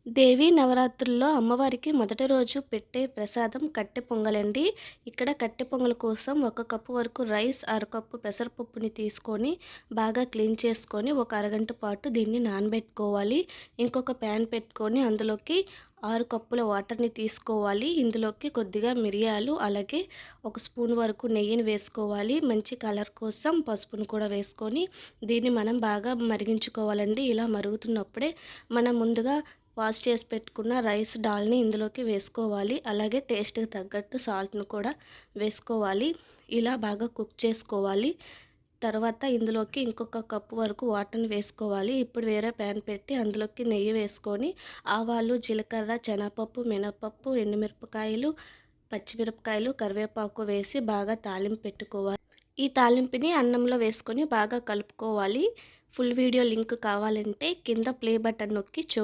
దేవీ నవరాత్రుల్లో అమ్మవారికి మొదటి రోజు పెట్టే ప్రసాదం కట్టె పొంగలండి. ఇక్కడ కట్టె పొంగల్ కోసం 1 కప్పు వరకు రైస్, అరకప్పు పెసరపప్పుని తీసుకొని బాగా క్లీన్ చేసుకొని ఒక అరగంట పాటు దీన్ని నానబెట్టుకోవాలి. ఇంకొక ప్యాన్ పెట్టుకొని అందులోకి 6 కప్పుల వాటర్‌ని తీసుకోవాలి. ఇందులోకి కొద్దిగా మిరియాలు, అలాగే 1 స్పూన్ వరకు నెయ్యిని వేసుకోవాలి. మంచి కలర్ కోసం పసుపును కూడా వేసుకొని దీన్ని మనం బాగా మరిగించుకోవాలండి. ఇలా మరుగుతున్నప్పుడే మనం ముందుగా వాష్ చేసి పెట్టుకున్న రైస్ దాల్ని ఇందులోకి వేసుకోవాలి. అలాగే టేస్ట్‌కి తగ్గట్టు సాల్ట్‌ను కూడా వేసుకోవాలి. ఇలా బాగా కుక్ చేసుకోవాలి. తర్వాత ఇందులోకి ఇంకొక కప్పు వరకు వాటర్‌ని వేసుకోవాలి. ఇప్పుడు వేరే ప్యాన్ పెట్టి అందులోకి నెయ్యి వేసుకొని ఆవాలు, జీలకర్ర, శనగపప్పు, మినపప్పు, ఎండుమిరపకాయలు, పచ్చిమిరపకాయలు, కరివేపాకు వేసి బాగా తాలింపు పెట్టుకోవాలి. ఈ తాలింపుని అన్నంలో వేసుకొని బాగా కలుపుకోవాలి. ఫుల్ వీడియో లింక్ కావాలంటే కింద ప్లే బటన్ నొక్కి చూడండి.